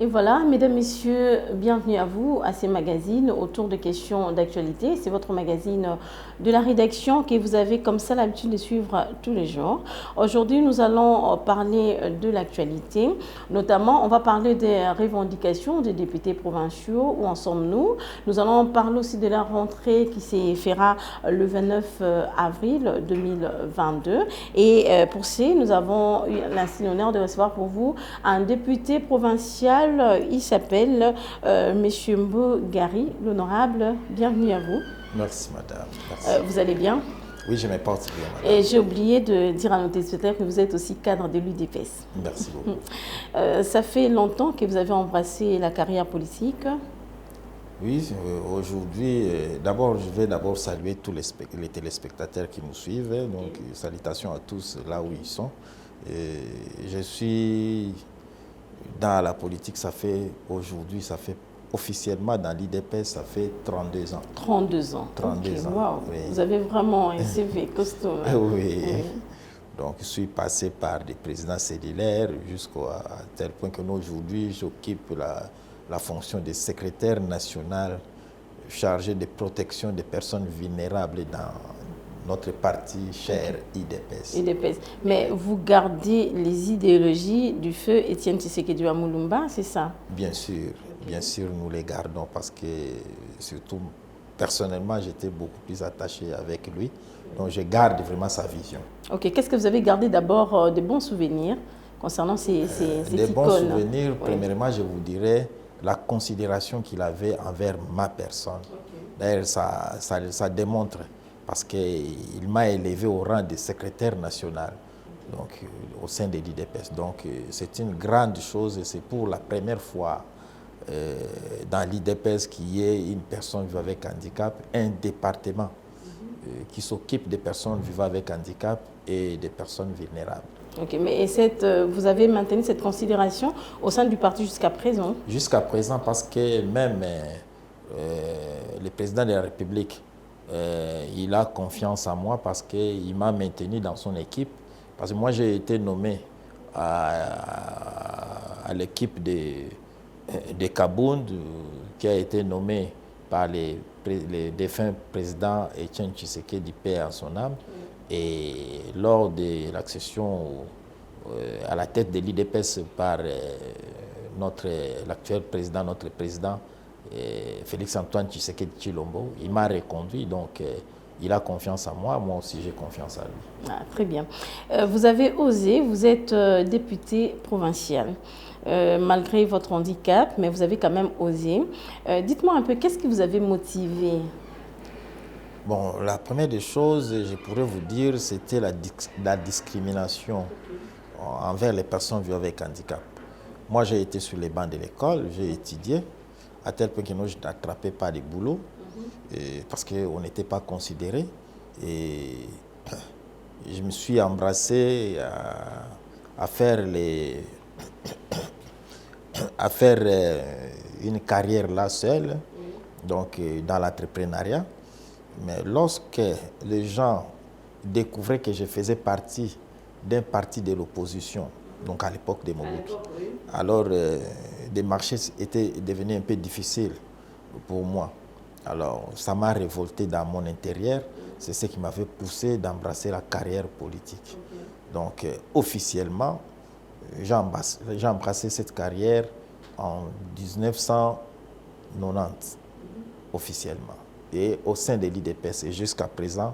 Et voilà, mesdames, messieurs, bienvenue à vous à ces magazines autour de questions d'actualité. C'est votre magazine de la rédaction que vous avez comme ça l'habitude de suivre tous les jours. Aujourd'hui, nous allons parler de l'actualité. Notamment, on va parler des revendications des députés provinciaux. Où en sommes-nous? Nous allons parler aussi de la rentrée qui se fera le 29 avril 2022. Et pour ce, nous avons eu l'honneur de recevoir pour vous un député provincial. Il s'appelle Monsieur Mbo Gary, l'honorable. Bienvenue à vous. Merci, madame. Merci. Vous allez bien? Oui, je me porte bien, madame. Et j'ai oublié de dire à nos téléspectateurs que vous êtes aussi cadre de l'UDPS. Merci beaucoup. Ça fait longtemps que vous avez embrassé la carrière politique. Oui, aujourd'hui, d'abord, je vais d'abord saluer tous les téléspectateurs qui nous suivent. Donc, salutations à tous là où ils sont. Et je suis dans la politique, ça fait officiellement dans l'IDPS, ça fait 32 ans. 32 ans. 32 ans. Wow. Oui. Vous avez vraiment un CV costaud. Oui. Donc, je suis passé par des présidents cellulaires jusqu'à tel point que aujourd'hui, j'occupe la fonction de secrétaire national chargé de protection des personnes vulnérables dans notre parti cher IDPS. IDPS. Mais vous gardez les idéologies du feu Étienne Tshisekedi Moulumba, c'est ça? Bien sûr, nous les gardons parce que, surtout, personnellement, j'étais beaucoup plus attaché avec lui. Donc, je garde vraiment sa vision. Ok, qu'est-ce que vous avez gardé d'abord de bons souvenirs concernant ces icônes? Des bons souvenirs, premièrement, je vous dirais la considération qu'il avait envers ma personne. D'ailleurs, ça démontre parce qu'il m'a élevé au rang de secrétaire national donc, au sein de l'IDPS. Donc, c'est une grande chose et c'est pour la première fois dans l'IDPS qu'il y ait une personne vivant avec handicap, un département qui s'occupe des personnes vivant avec handicap et des personnes vulnérables. Ok, mais vous avez maintenu cette considération au sein du parti jusqu'à présent? Jusqu'à présent, parce que même le président de la République, il a confiance en moi parce qu'il m'a maintenu dans son équipe. Parce que moi, j'ai été nommé à l'équipe de Kabound, qui a été nommé par les défunts présidents Étienne Tshisekedi, paix à son âme. Et lors de l'accession à la tête de l'IDPS par l'actuel président, notre président, Félix-Antoine Tshisekedi Tshilombo, il m'a reconduit, donc il a confiance en moi, moi aussi j'ai confiance en lui. Ah, très bien. Vous avez osé, vous êtes député provincial. Malgré votre handicap, mais vous avez quand même osé. Dites-moi un peu, qu'est-ce qui vous avait motivé? Bon, la première des choses, je pourrais vous dire, c'était la discrimination envers les personnes vivant avec handicap. Moi, j'ai été sur les bancs de l'école, j'ai étudié, à tel point que je n'attrapais pas de boulot, parce qu'on n'était pas considéré. Et je me suis embrassé à faire une carrière là seule, donc dans l'entrepreneuriat. Mais lorsque les gens découvraient que je faisais partie d'un parti de l'opposition, donc à l'époque de Mobutu, alors des marchés étaient devenus un peu difficiles pour moi. Alors ça m'a révolté dans mon intérieur, c'est ce qui m'avait poussé d'embrasser la carrière politique. Donc officiellement, j'ai embrassé cette carrière en 1990, officiellement. Et au sein de l'IDPS, et jusqu'à présent,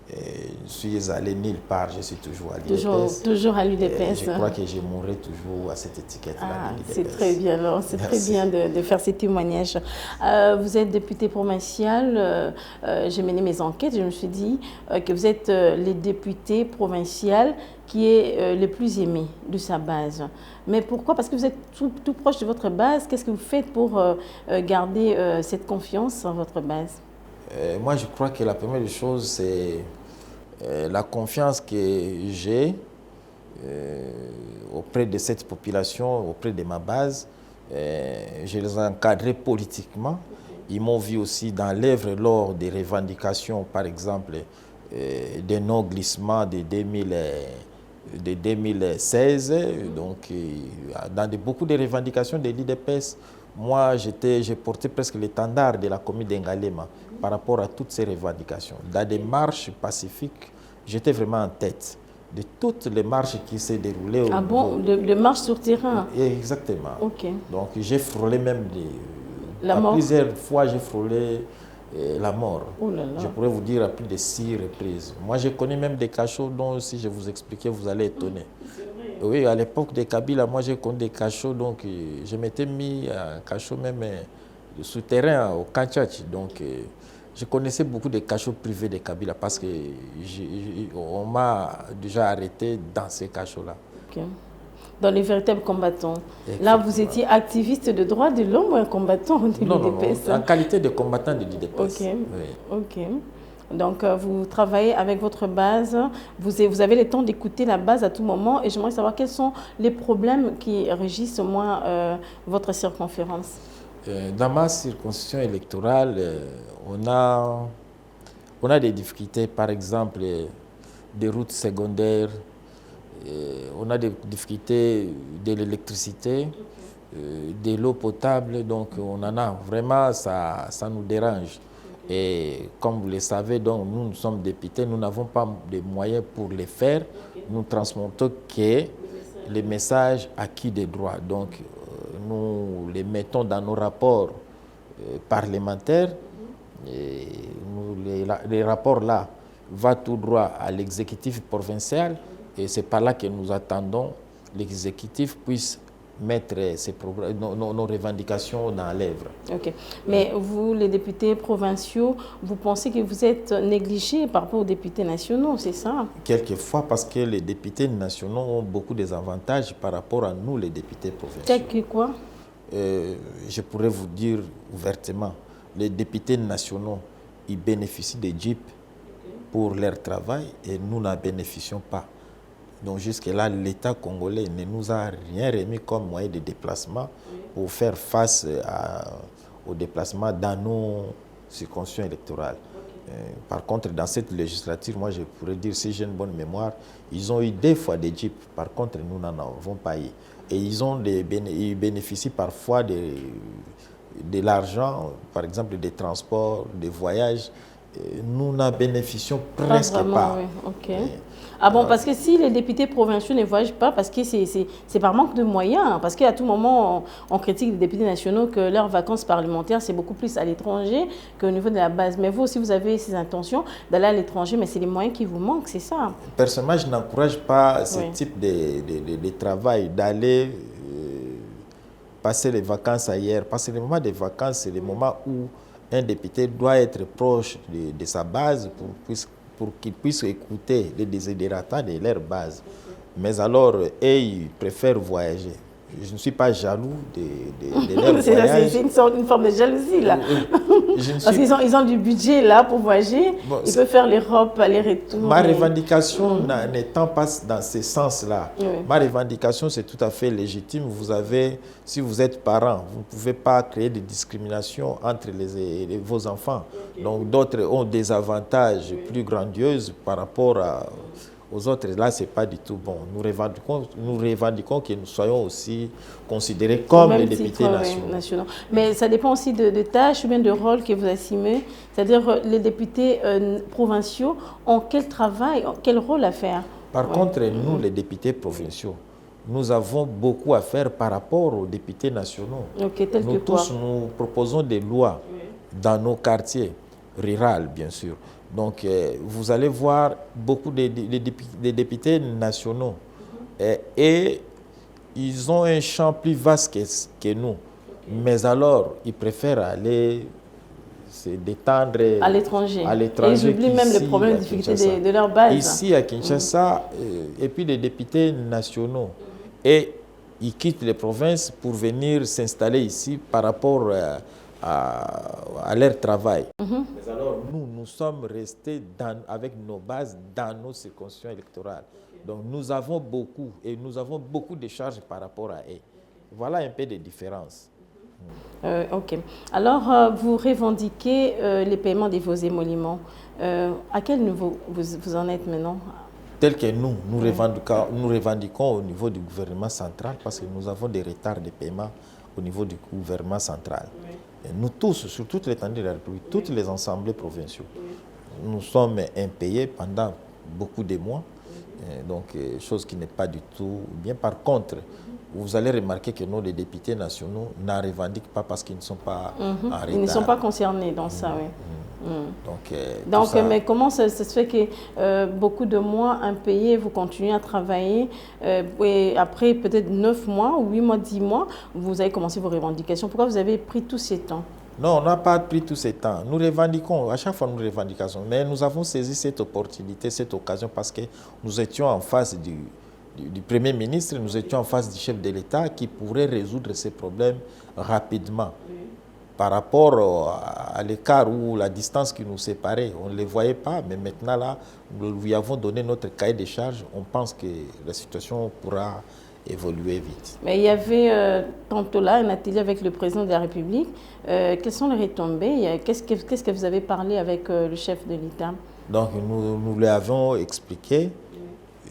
je suis allé nulle part, je suis toujours à l'IDPS. Toujours à l'UDPS. Je crois que je mourrai toujours à cette étiquette-là de l'IDPS. C'est très bien, alors c'est très bien de faire ces témoignages. Vous êtes député provincial, j'ai mené mes enquêtes, je me suis dit que vous êtes le député provincial qui est le plus aimé de sa base. Mais pourquoi? Parce que vous êtes tout proche de votre base. Qu'est-ce que vous faites pour garder cette confiance en votre base? Moi, je crois que la première chose, c'est la confiance que j'ai auprès de cette population, auprès de ma base. Je les ai encadrés politiquement. Ils m'ont vu aussi dans l'œuvre lors des revendications, par exemple, des non-glissements de de 2016. Donc, dans beaucoup de revendications de l'IDPS, moi, j'ai porté presque l'étendard de la commune d'Engalema par rapport à toutes ces revendications. Dans des marches pacifiques, j'étais vraiment en tête de toutes les marches qui s'est déroulées. Ah bon, de marches sur terrain? Exactement. Ok. Donc, j'ai frôlé même la mort. Plusieurs fois, j'ai frôlé la mort. Oh là là. Je pourrais vous dire à plus de 6 reprises. Moi, j'ai connu même des cachots dont, si je vous expliquais, vous allez étonner. Oui, à l'époque des Kabila, moi, j'ai connu des cachots, donc je m'étais mis à cachot même souterrain au Kanchach. Donc, je connaissais beaucoup de cachots privés des Kabila parce qu'on m'a déjà arrêté dans ces cachots-là. Okay. Dans les véritables combattants. Là, vous étiez activiste de droits de l'homme ou un combattant de l'IDPS? Non, en qualité de combattant de l'IDPS. Ok, oui. Ok. Donc, vous travaillez avec votre base, vous avez le temps d'écouter la base à tout moment et j'aimerais savoir quels sont les problèmes qui régissent au moins votre circonférence. Dans ma circonscription électorale, on a des difficultés, par exemple, des routes secondaires, on a des difficultés de l'électricité, de l'eau potable, donc on en a vraiment, ça nous dérange. Et comme vous le savez, donc, nous sommes députés, nous n'avons pas de moyens pour les faire. Nous transmettons que les messages acquis des droits. Donc, nous les mettons dans nos rapports parlementaires. Et les rapports-là vont tout droit à l'exécutif provincial. Et c'est par là que nous attendons l'exécutif puisse mettre nos revendications dans l'œuvre. Ok. Mais vous, les députés provinciaux, vous pensez que vous êtes négligés par rapport aux députés nationaux, c'est ça? Quelquefois, parce que les députés nationaux ont beaucoup d'avantages par rapport à nous, les députés provinciaux. Tel que quoi? Je pourrais vous dire ouvertement, les députés nationaux, ils bénéficient des jeeps pour leur travail et nous n'en bénéficions pas. Donc jusque-là, l'État congolais ne nous a rien remis comme moyen de déplacement pour faire face aux déplacements dans nos circonscriptions électorales. Par contre, dans cette législature, moi je pourrais dire, si j'ai une bonne mémoire, ils ont eu 2 fois des jeeps. Par contre, nous n'en avons pas eu. Et ils bénéficient parfois de l'argent, par exemple des transports, des voyages. Nous n'en bénéficions presque pas. Oui. Okay. Ah bon, parce que si les députés provinciaux ne voyagent pas, parce que c'est par manque de moyens, parce qu'à tout moment, on critique les députés nationaux que leurs vacances parlementaires, c'est beaucoup plus à l'étranger qu'au niveau de la base. Mais vous aussi, vous avez ces intentions d'aller à l'étranger, mais c'est les moyens qui vous manquent, c'est ça? Personnellement, je n'encourage pas ce type de travail, d'aller passer les vacances ailleurs, parce que les moments de vacances, c'est les moments où un député doit être proche de sa base pour qu'il puisse écouter les désidérateurs de leur base. Mais alors, ils préfèrent voyager. Je ne suis pas jaloux de leur voyage. C'est une forme de jalousie, là. Parce qu'ils ont du budget, là, pour voyager. Bon, ils peuvent faire l'Europe, aller-retour. Ma revendication n'étant pas dans ce sens-là. Oui. Ma revendication, c'est tout à fait légitime. Si vous êtes parent, vous ne pouvez pas créer des discriminations entre vos enfants. Donc, d'autres ont des avantages plus grandioses par rapport aux autres. Là, ce n'est pas du tout bon. Nous revendiquons que nous soyons aussi considérés comme les députés nationaux. Mais ça dépend aussi de tâches ou bien de rôles que vous assumez. C'est-à-dire, les députés provinciaux ont quel travail, quel rôle à faire? Par contre, nous, les députés provinciaux, nous avons beaucoup à faire par rapport aux députés nationaux. Nous tous, nous proposons des lois dans nos quartiers ruraux, bien sûr. Donc, vous allez voir beaucoup de députés nationaux et ils ont un champ plus vaste que nous. Mais alors, ils préfèrent aller se détendre à l'étranger. Et ils oublient même les problèmes, les difficultés de leur base. Ici, à Kinshasa, et puis les députés nationaux. Et ils quittent les provinces pour venir s'installer ici par rapport à leur travail. Mais alors, nous sommes restés avec nos bases dans nos circonscriptions électorales. Donc, nous avons beaucoup de charges par rapport à eux. Voilà un peu de différence. Ok. Alors, vous revendiquez les paiements de vos émoluments. À quel niveau vous en êtes maintenant? tel que nous revendiquons au niveau du gouvernement central, parce que nous avons des retards de paiement au niveau du gouvernement central. Et nous tous, sur toute l'étendue de la République, toutes les assemblées provinciaux, nous sommes impayés pendant beaucoup de mois, donc chose qui n'est pas du tout bien. Par contre, vous allez remarquer que nous, les députés nationaux, n'en revendiquent pas parce qu'ils ne sont pas en retard. Ils ne sont pas concernés dans ça, oui. Donc, ça... mais comment ça se fait que beaucoup de mois impayés, vous continuez à travailler et après peut-être 9 mois, ou 8 mois, 10 mois, vous avez commencé vos revendications? Pourquoi vous avez pris tous ces temps? Non, on n'a pas pris tous ces temps. Nous revendiquons, à chaque fois nous revendiquons, mais nous avons saisi cette opportunité, cette occasion, parce que nous étions en face du Premier ministre, nous étions en face du chef de l'État qui pourrait résoudre ces problèmes rapidement. Par rapport à l'écart ou la distance qui nous séparait, on ne les voyait pas, mais maintenant là, nous lui avons donné notre cahier de charges. On pense que la situation pourra évoluer vite. Mais il y avait tantôt là un atelier avec le président de la République. Quelles sont les retombées? Qu'est-ce que vous avez parlé avec le chef de l'État? Donc nous lui avons expliqué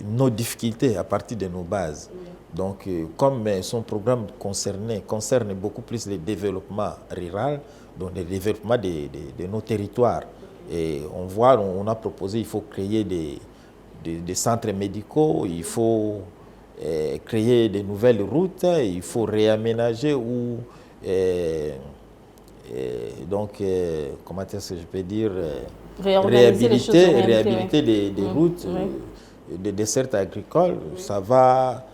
nos difficultés à partir de nos bases. Donc, comme son programme concerne beaucoup plus le développement rural, donc le développement de nos territoires. Et on a proposé, il faut créer des centres médicaux, il faut créer de nouvelles routes, il faut réaménager ou comment est-ce que je peux dire, réhabiliter des routes, des dessertes agricoles. Ça va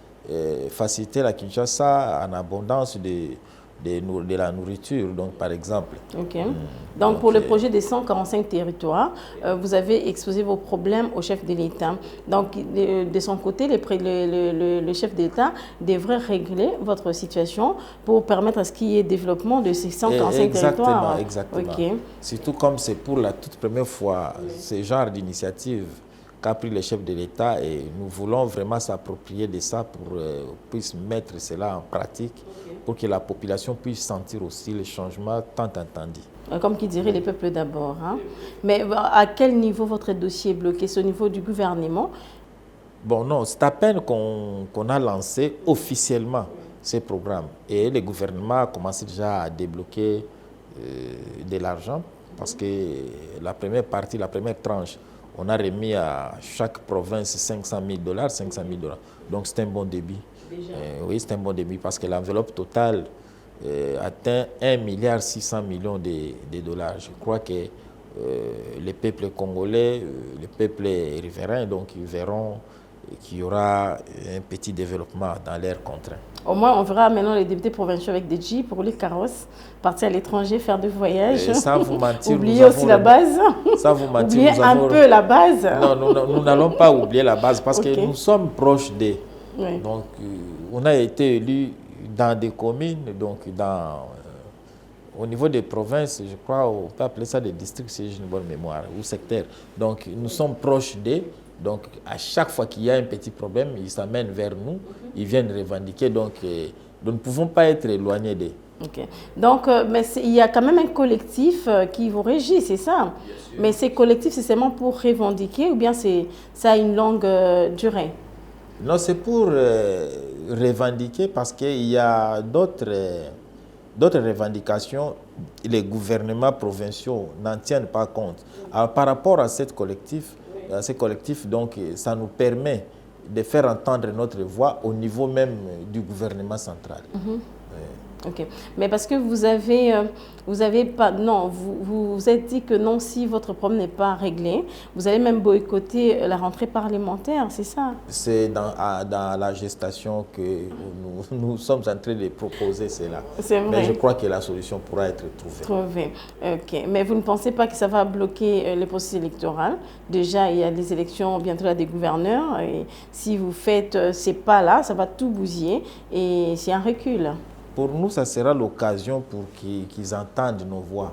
faciliter la Kinshasa en abondance de la nourriture, donc par exemple. Donc pour le projet des 145 territoires, vous avez exposé vos problèmes au chef de l'État. Donc de son côté, le chef d'État devrait régler votre situation pour permettre à ce qu'il y ait développement de ces 145 territoires. Exactement. Surtout comme c'est pour la toute première fois ce genre d'initiative qu'a pris le chef de l'État, et nous voulons vraiment s'approprier de ça pour puisse mettre cela en pratique, pour que la population puisse sentir aussi le changement tant attendu. Comme qui dirait les peuples d'abord. Hein? Mais à quel niveau votre dossier est bloqué? C'est au niveau du gouvernement? Bon, non, c'est à peine qu'on a lancé officiellement ces programmes. Et le gouvernement a commencé déjà à débloquer de l'argent, parce que la première partie, la première tranche, on a remis à chaque province 500 000 $. Donc c'est un bon début. Oui, c'est un bon début, parce que l'enveloppe totale atteint 1,6 milliard de dollars. Je crois que les peuples congolais, les peuples riverains, donc ils verront qu'il y aura un petit développement dans leurs contraintes. Au moins, on verra maintenant les députés provinciaux avec des jeeps, rouler carrosses, partir à l'étranger, faire des voyages. Et sans vous mentir, oubliez aussi la base. Sans vous mentir, oubliez un peu la base. Non, nous n'allons pas oublier la base, parce que nous sommes proches des. Donc, on a été élus dans des communes, donc au niveau des provinces, je crois, on peut appeler ça des districts, si j'ai une bonne mémoire, ou secteurs. Donc, nous sommes proches d'eux. Donc, à chaque fois qu'il y a un petit problème, ils s'amènent vers nous, ils viennent revendiquer. Donc, nous ne pouvons pas être éloignés d'eux. Donc, mais il y a quand même un collectif qui vous régit, c'est ça? Mais ces collectifs, c'est seulement pour revendiquer, ou bien ça a une longue durée? Non, c'est pour revendiquer, parce qu'il y a d'autres revendications. Les gouvernements provinciaux n'en tiennent pas compte. Alors, par rapport à ces collectifs, donc, ça nous permet de faire entendre notre voix au niveau même du gouvernement central. Mais parce que vous avez pas, non, vous êtes dit que non, si votre problème n'est pas réglé, vous allez même boycotter la rentrée parlementaire, c'est ça? C'est dans la gestation que nous sommes en train de proposer cela. C'est vrai. Mais je crois que la solution pourra être trouvée. Mais vous ne pensez pas que ça va bloquer le processus électoral? Déjà, il y a les élections bientôt là des gouverneurs, et si vous faites ces pas-là, ça va tout bousiller, et c'est un recul. Pour nous, ça sera l'occasion pour qu'ils entendent nos voix.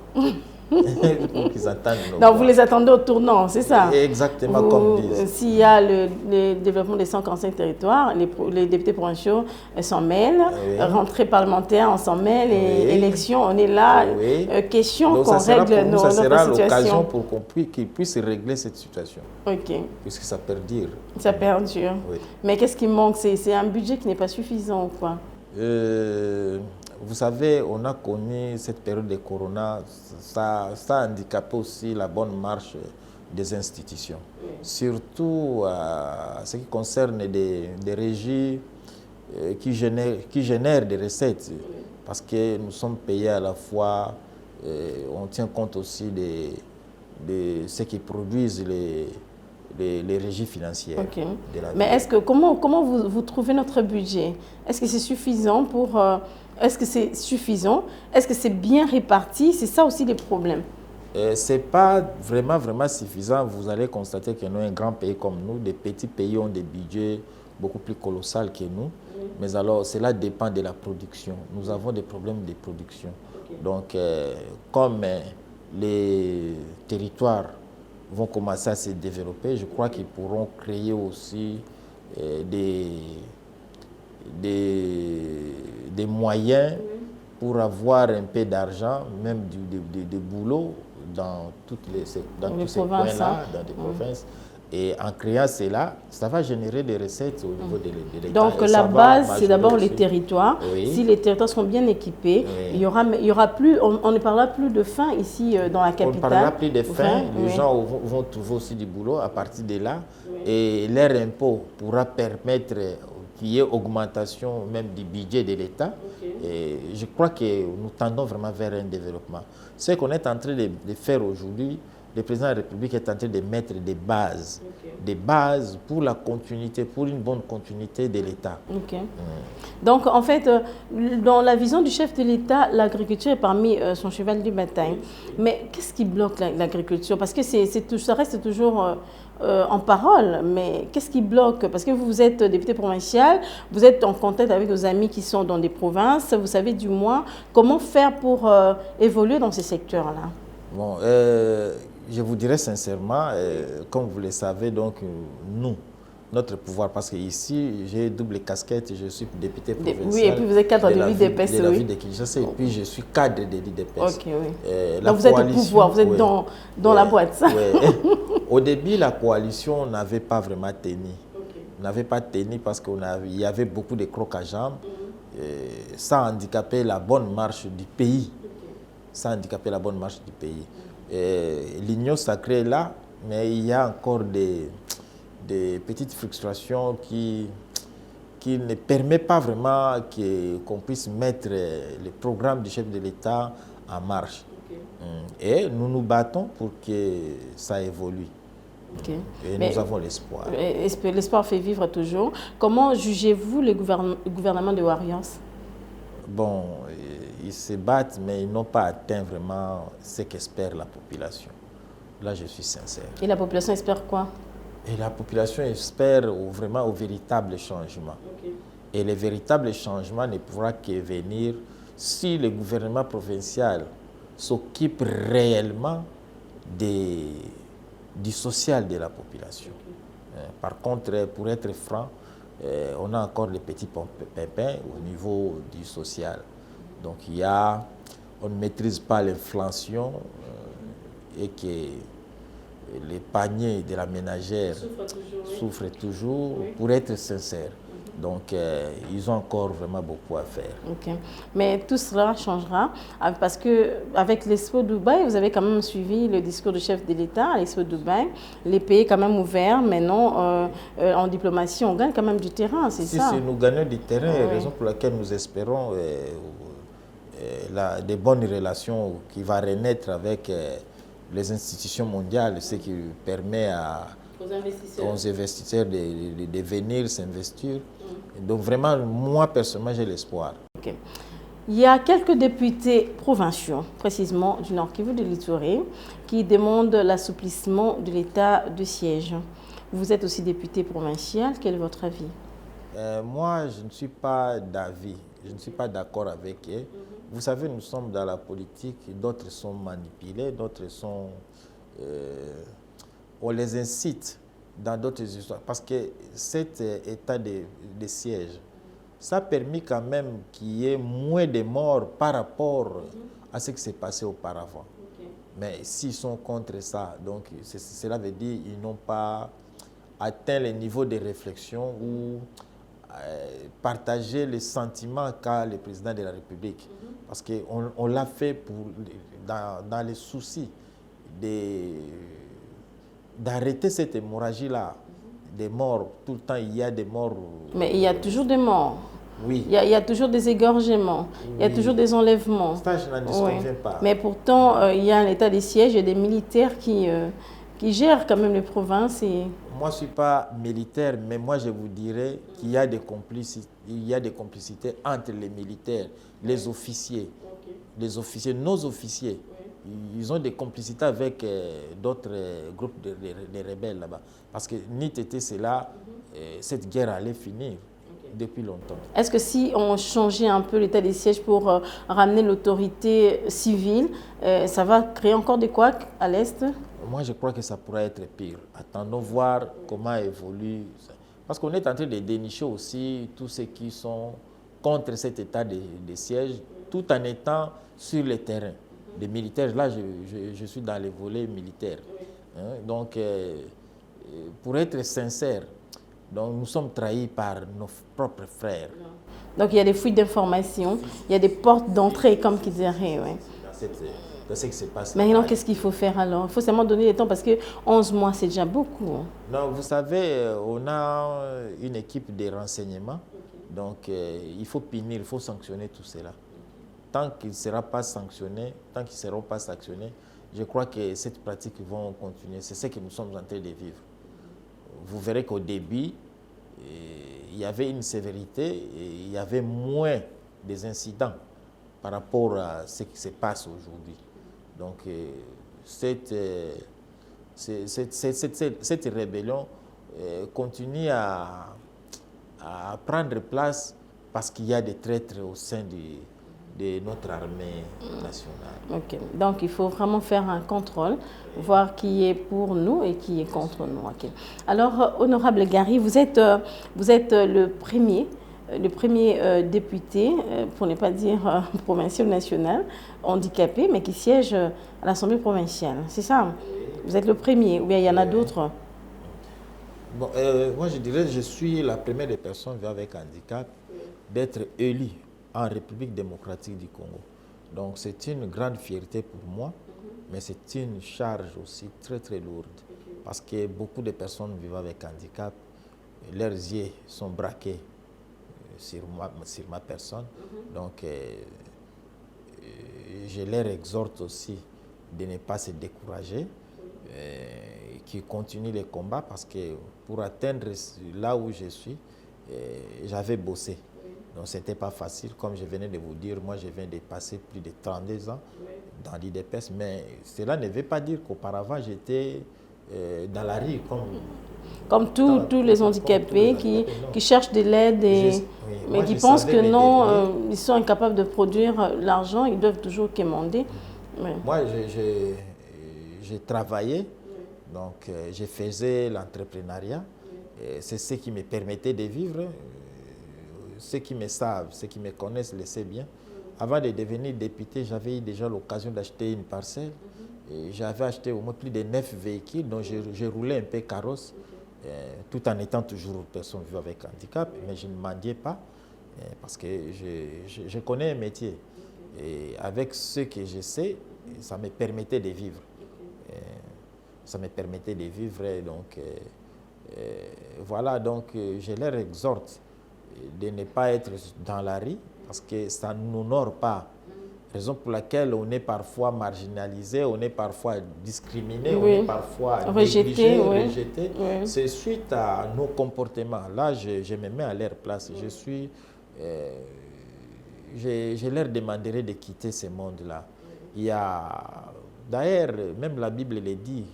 pour qu'ils attendent nos Donc, voix. vous les attendez au tournant, c'est ça? Exactement comme disent. S'il y a le développement des 145 territoires, les députés provinciaux s'en mêlent, Oui. Rentrée parlementaire, on s'en mêle, et Oui. élection, on est là. Oui. Question Donc, qu'on ça sera règle pour nous, ça sera notre l'occasion situation. pour qu'ils puissent régler cette situation, Ok, puisque ça perdure. ça perdure. Oui. Mais qu'est-ce qui manque? C'est un budget qui n'est pas suffisant ou quoi? Vous savez, on a connu cette période de corona, ça a handicapé aussi la bonne marche des institutions. Oui. Surtout ce qui concerne des régies qui génèrent des recettes. Oui. Parce que nous sommes payés à la fois, on tient compte aussi de ce qui produisent les régies financières. Okay. De la Mais comment vous trouvez notre budget? Est-ce que c'est suffisant pour... Est-ce que c'est suffisant? Est-ce que c'est bien réparti? C'est ça aussi les problèmes. Ce n'est pas vraiment suffisant. Vous allez constater que nous, un grand pays comme nous, des petits pays ont des budgets beaucoup plus colossaux que nous. Oui. Mais alors, cela dépend de la production. Nous avons des problèmes de production. Okay. Donc, comme les territoires vont commencer à se développer, je crois qu'ils pourront créer aussi des moyens pour avoir un peu d'argent, même de boulot dans tous ces coins-là, dans des provinces. Et en créant cela, ça va générer des recettes au niveau de l'État. Donc la base, c'est d'abord les territoires. Oui. Si les territoires sont bien équipés, oui. il y aura plus, on ne parlera plus de faim ici dans la capitale. On ne parlera plus de faim, les gens vont trouver aussi du boulot à partir de là. Oui. Et leur impôt pourra permettre qu'il y ait augmentation même du budget de l'État. Okay. Et je crois que nous tendons vraiment vers un développement. Ce qu'on est en train de faire aujourd'hui, le président de la République est en train de mettre des bases pour la continuité, pour une bonne continuité de l'État. Okay. Donc, en fait, dans la vision du chef de l'État, l'agriculture est parmi son cheval de bataille. Mais qu'est-ce qui bloque l'agriculture? Parce que ça reste toujours en parole, mais qu'est-ce qui bloque? Parce que vous êtes député provincial, vous êtes en contact avec vos amis qui sont dans des provinces, vous savez du moins comment faire pour évoluer dans ces secteurs-là. Bon, je vous dirais sincèrement, comme vous le savez, donc notre pouvoir, parce que ici, j'ai double casquette, je suis député provincial. Oui, et puis vous êtes cadre de l'UDPS, de la ville de Kinshasa, et puis je suis cadre de l'UDPS. Ok, oui. Donc vous êtes au pouvoir, vous êtes dans la boîte. Oui. Au début, la coalition n'avait pas vraiment tenu. N'avait pas tenu parce qu'il y avait beaucoup de crocs à jambes. Ça a handicapé la bonne marche du pays. Ça a handicapé la bonne marche du pays. L'union sacrée est là, mais il y a encore des petites frustrations qui ne permettent pas vraiment qu'on puisse mettre le programme du chef de l'État en marche. Okay. Et nous nous battons pour que ça évolue. Okay. Et nous avons l'espoir. L'espoir fait vivre toujours. Comment jugez-vous le gouvernement de Warriors? Bon, ils se battent, mais ils n'ont pas atteint vraiment ce qu'espère la population. Là, je suis sincère. Et la population espère quoi? Et la population espère vraiment au véritable changement. Okay. Et le véritable changement ne pourra que venir si le gouvernement provincial s'occupe réellement du social de la population. Okay. Par contre, pour être franc, on a encore des petits pépins au niveau du social. Donc on ne maîtrise pas l'inflation et que les paniers de la ménagère souffrent toujours, oui. Pour être sincère. Donc, ils ont encore vraiment beaucoup à faire. Okay. Mais tout cela changera parce qu'avec l'Expo Dubaï, vous avez quand même suivi le discours du chef de l'État à l'Expo Dubaï. Les pays sont quand même ouverts. Maintenant, en diplomatie, on gagne quand même du terrain, c'est ça? Si nous gagnons du terrain, oui. Raison pour laquelle nous espérons des bonnes relations qui vont renaître avec les institutions mondiales, ce qui permet aux investisseurs de venir s'investir. Donc vraiment, moi personnellement, j'ai l'espoir. Okay. Il y a quelques députés provinciaux, précisément du Nord Kivu de l'Ituri, qui demandent l'assouplissement de l'état de siège. Vous êtes aussi député provincial, quel est votre avis? Moi, je ne suis pas d'avis, je ne suis pas d'accord avec eux. Vous savez, nous sommes dans la politique, d'autres sont manipulés, d'autres sont... on les incite dans d'autres histoires. Parce que cet état de siège, ça a permis quand même qu'il y ait moins de morts par rapport à ce qui s'est passé auparavant. Mais s'ils sont contre ça, donc cela veut dire qu'ils n'ont pas atteint le niveau de réflexion ou partager les sentiments qu'a le président de la République. Parce qu'on l'a fait dans les soucis d'arrêter cette hémorragie-là. Des morts, tout le temps il y a des morts. Mais il y a toujours des morts. Oui. Il y a toujours des égorgements, oui. Il y a toujours des enlèvements. Ça, je n'en disconviens pas. Mais pourtant, il y a un état de siège et des militaires qui gèrent quand même les provinces. Moi, je ne suis pas militaire, mais moi, je vous dirais qu'il y a des complicités, entre les militaires, les officiers. Les officiers, nos officiers. Ils ont des complicités avec d'autres groupes de rebelles là-bas. Parce que NIT c'est là, cette guerre allait finir depuis longtemps. Est-ce que si on changeait un peu l'état des sièges pour ramener l'autorité civile, ça va créer encore des couacs à l'Est? Moi, je crois que ça pourrait être pire. Attendons voir comment évolue ça. Parce qu'on est en train de dénicher aussi tous ceux qui sont contre cet état de siège, tout en étant sur le terrain. Les militaires, là, je suis dans les volets militaires. Hein? Donc, pour être sincère, donc nous sommes trahis par nos propres frères. Donc, il y a des fuites d'informations, il y a des portes d'entrée, comme qu'ils diraient. Ouais. Dans ce qui se passe. Maintenant, qu'est-ce qu'il faut faire alors? Il faut seulement donner le temps parce que 11 mois, c'est déjà beaucoup. Non, vous savez, on a une équipe de renseignement. Donc, il faut punir, il faut sanctionner tout cela. Tant qu'ils ne seront pas sanctionnés, je crois que cette pratique va continuer. C'est ce que nous sommes en train de vivre. Vous verrez qu'au début, il y avait une sévérité et il y avait moins des incidents par rapport à ce qui se passe aujourd'hui. Donc, cette rébellion continue à prendre place parce qu'il y a des traîtres au sein de notre armée nationale. Ok, donc il faut vraiment faire un contrôle, voir qui est pour nous et qui est contre nous. Okay. Alors, honorable Gary, vous êtes le premier député, pour ne pas dire provincial national, handicapé, mais qui siège à l'Assemblée provinciale. C'est ça? Vous êtes le premier, ou bien il y en a d'autres? Bon, moi, je dirais que je suis la première des personnes vivant avec handicap d'être élue en République démocratique du Congo. Donc, c'est une grande fierté pour moi, mais c'est une charge aussi très, très lourde. Parce que beaucoup de personnes vivant avec handicap, leurs yeux sont braqués sur ma personne. Donc, je leur exhorte aussi de ne pas se décourager, qui continuent les combats parce que pour atteindre là où je suis, j'avais bossé. Donc, ce n'était pas facile. Comme je venais de vous dire, moi, je viens de passer plus de 32 ans dans l'IDPS, mais cela ne veut pas dire qu'auparavant, j'étais dans la rue comme tous les handicapés qui cherchent de l'aide, mais qui pensent que non, ils sont incapables de produire l'argent, ils doivent toujours quémander. Ouais. Moi, j'ai travaillé, donc je faisais l'entrepreneuriat. C'est ce qui me permettait de vivre. Ceux qui me savent, ceux qui me connaissent le savent bien. Avant de devenir député, j'avais eu déjà l'occasion d'acheter une parcelle. J'avais acheté au moins plus de 9 véhicules, donc je roulais un peu carrosse, tout en étant toujours personne vivant avec handicap, mais je ne mendiais pas, parce que je connais un métier. Et avec ce que je sais, ça me permettait de vivre. Ça me permettait de vivre, donc voilà, donc je leur exhorte de ne pas être dans la rue, parce que ça ne nous honore pas. Raison pour laquelle on est parfois marginalisé, on est parfois discriminé, on est parfois rejeté. Oui. C'est suite à nos comportements. Là, je me mets à leur place. Je leur demanderai de quitter ce monde-là. Il y a, d'ailleurs, même la Bible le dit,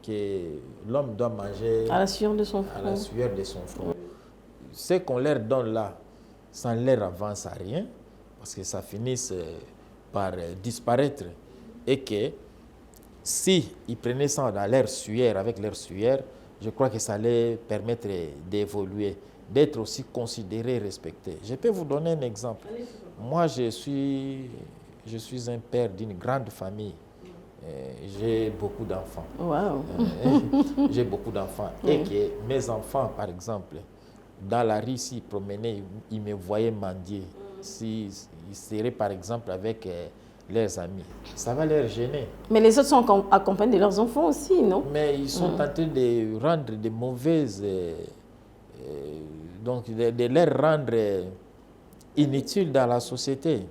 que l'homme doit manger à la sueur de son front. À la sueur de son front. ce qu'on leur donne là, ça ne leur avance à rien, parce que ça finisse par disparaître. Et que si ils prenaient ça dans leur sueur, avec leur sueur, je crois que ça allait permettre d'évoluer, d'être aussi considérés, respectés. Je peux vous donner un exemple. Moi, je suis un père d'une grande famille. J'ai beaucoup d'enfants. Wow. J'ai beaucoup d'enfants. Et que mes enfants, par exemple, dans la rue, s'ils promenaient, ils me voyaient mendier. S'ils seraient, par exemple, avec leurs amis, ça va leur gêner. Mais les autres sont accompagnés de leurs enfants aussi, non? Mais ils sont en train de rendre des mauvaises... donc, de les rendre inutiles dans la société.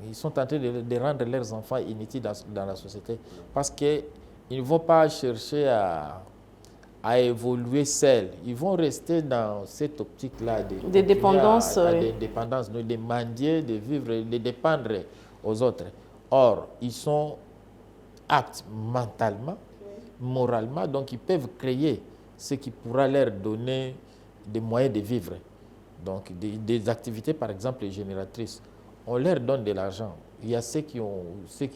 Ils sont en train de rendre leurs enfants inutiles dans la société parce qu'ils ne vont pas chercher à évoluer seuls. Ils vont rester dans cette optique-là de dépendance. De dépendance, de mendier, de vivre, de dépendre aux autres. Or, ils sont aptes mentalement, moralement, donc ils peuvent créer ce qui pourra leur donner des moyens de vivre. Donc, des activités, par exemple, génératrices. On leur donne de l'argent. Il y a ceux qui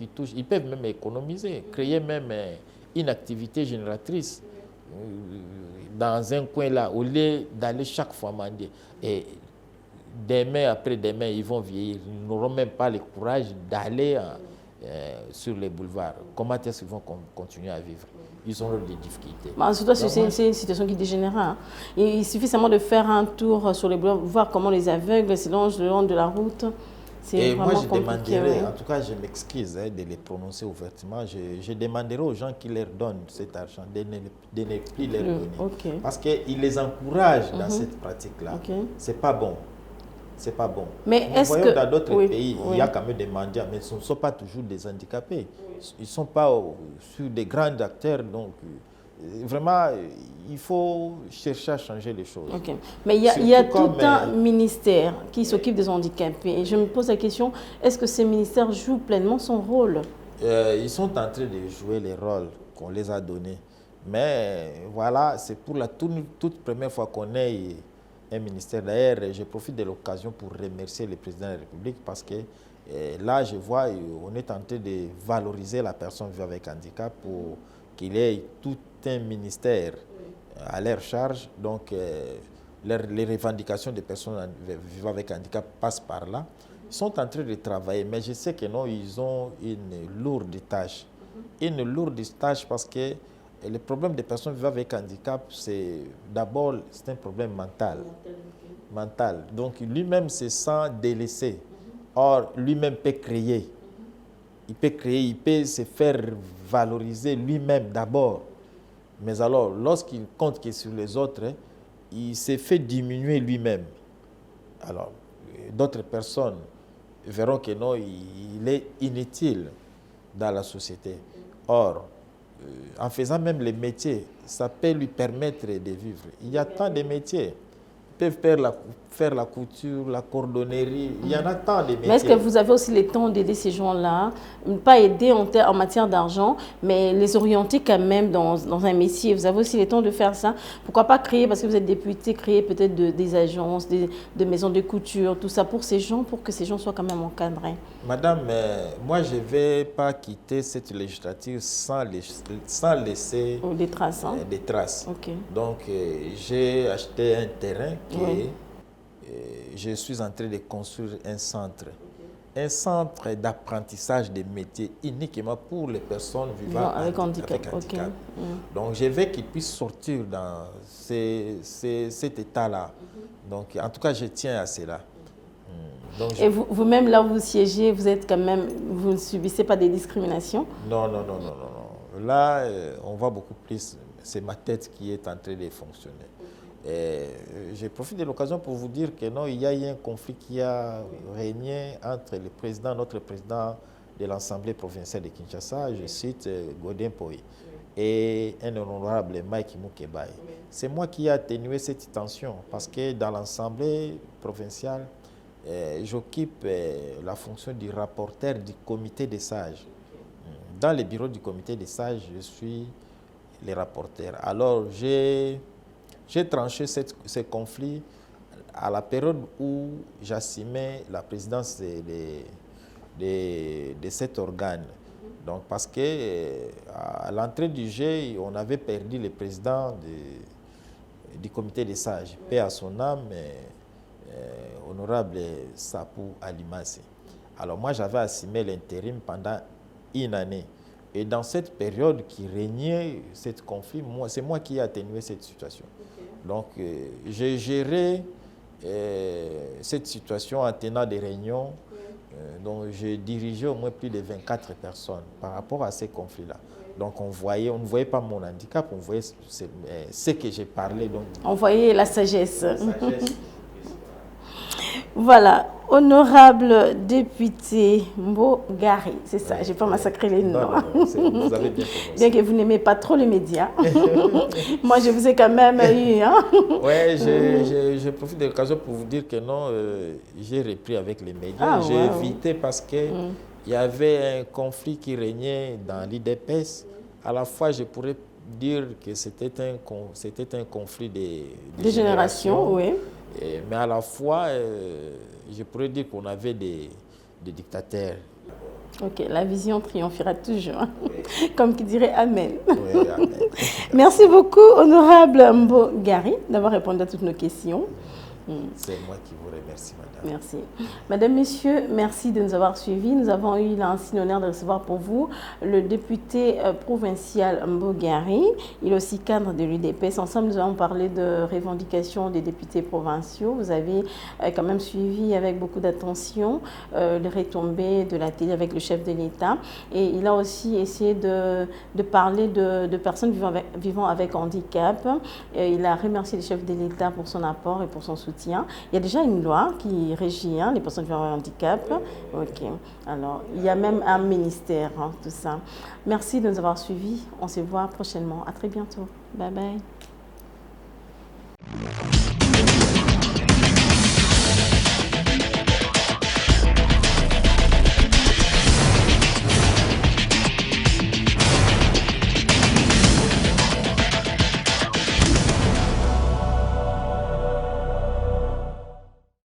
touchent, ils peuvent même économiser, créer même une activité génératrice dans un coin là, au lieu d'aller chaque fois mendier. Et demain après demain, ils vont vieillir. Ils n'auront même pas le courage d'aller sur les boulevards. Comment est-ce qu'ils vont continuer à vivre? Ils auront des difficultés. Surtout, c'est une situation qui dégénérera. Il suffit seulement de faire un tour sur les boulevards, voir comment les aveugles se longent le long de la route. Et moi, je demanderais, en tout cas, je m'excuse de les prononcer ouvertement, je demanderai aux gens qui leur donnent cet argent de ne plus leur donner. Parce qu'ils les encouragent dans cette pratique-là. C'est pas bon. C'est pas bon. Mais est-ce que dans d'autres pays, il y a quand même des mendiants, mais ce ne sont pas toujours des handicapés. Ils ne sont pas sur des grands acteurs, donc vraiment, il faut chercher à changer les choses. Mais il y a tout un ministère qui s'occupe des handicapés. Et je me pose la question, est-ce que ce ministère joue pleinement son rôle? Ils sont en train de jouer les rôles qu'on les a donnés. Mais voilà, c'est pour la toute première fois qu'on ait un ministère. D'ailleurs, je profite de l'occasion pour remercier le président de la République parce que là, je vois, on est en train de valoriser la personne vivant avec handicap pour qu'il ait tout un ministère à leur charge. Donc, les revendications des personnes vivant avec handicap passent par là. Ils sont en train de travailler, mais je sais que non, ils ont une lourde tâche. Une lourde tâche parce que le problème des personnes vivant avec handicap, c'est d'abord un problème mental. Donc, lui-même se sent délaissé. Or, lui-même peut créer. Il peut se faire valoriser lui-même d'abord. Mais alors, lorsqu'il compte que sur les autres, il se fait diminuer lui-même. Alors, d'autres personnes verront que non, il est inutile dans la société. Or, en faisant même les métiers, ça peut lui permettre de vivre. Il y a tant de métiers. Ils peuvent faire la couture, la cordonnerie, il y en a tant de métiers. Mais est-ce que vous avez aussi le temps d'aider ces gens-là? Pas aider en matière d'argent, mais les orienter quand même dans un métier. Vous avez aussi le temps de faire ça. Pourquoi pas créer, parce que vous êtes député, créer peut-être des agences, des maisons de couture, tout ça pour ces gens, pour que ces gens soient quand même encadrés? Madame, moi je ne vais pas quitter cette législature sans laisser des traces. Des traces. Donc j'ai acheté un terrain je suis en train de construire un centre. Un centre d'apprentissage des métiers uniquement pour les personnes vivant avec handicap. Donc, je veux qu'ils puissent sortir dans cet état-là. Donc, en tout cas, je tiens à cela. Donc, et vous-même, là où vous siégez, vous ne subissez pas des discriminations? Non. Là, on voit beaucoup plus. C'est ma tête qui est en train de fonctionner. Je profite de l'occasion pour vous dire que non, il y a eu un conflit qui a régné entre notre président de l'Assemblée provinciale de Kinshasa, je cite Godin Poi, et un honorable Mike Mukebai. C'est moi qui ai atténué cette tension parce que dans l'Assemblée provinciale, j'occupe la fonction du rapporteur du comité des sages. Dans le bureau du comité des sages, je suis le rapporteur. Alors, j'ai J'ai tranché ces conflits à la période où j'assumais la présidence de cet organe. Donc, parce qu'à l'entrée du jeu, on avait perdu le président du comité des sages, paix à son âme, honorable Sapou Alimasi. Alors moi, j'avais assumé l'intérim pendant une année. Et dans cette période qui régnait, ce conflit, c'est moi qui ai atténué cette situation. Donc, j'ai géré cette situation en tenant des réunions. Donc, j'ai dirigé au moins plus de 24 personnes par rapport à ces conflits-là. Donc, on ne voyait pas mon handicap, on voyait ce que j'ai parlé. Donc, on voyait la sagesse. Voilà, honorable député Mbo Gari, c'est ça, j'ai pas massacré les noms. Non, vous avez bien prononcé. Bien que vous n'aimez pas trop les médias. Moi, je vous ai quand même eu. Hein? Oui, je profite de l'occasion pour vous dire que non, j'ai repris avec les médias. J'ai évité parce qu'il y avait un conflit qui régnait dans l'IDPS. À la fois, je pourrais dire que c'était un conflit de génération. Oui. Mais à la fois, je pourrais dire qu'on avait des dictateurs. Ok, la vision triomphera toujours. Oui. Comme qui dirait Amen. Oui, Amen. Merci beaucoup, honorable Mbo Gari, d'avoir répondu à toutes nos questions. C'est moi qui vous remercie, madame. Merci. Madame, messieurs, merci de nous avoir suivis. Nous avons eu l'insigne honneur de recevoir pour vous le député provincial Mbo Gari. Il est aussi cadre de l'UDPS. Ensemble, nous avons parlé de revendications des députés provinciaux. Vous avez quand même suivi avec beaucoup d'attention les retombées de la télé avec le chef de l'État. Et il a aussi essayé de parler de personnes vivant avec handicap. Et il a remercié le chef de l'État pour son apport et pour son soutien. Il y a déjà une loi qui régit les personnes vivant avec handicap. Ok. Alors, il y a même un ministère, tout ça. Merci de nous avoir suivis. On se voit prochainement. À très bientôt. Bye bye.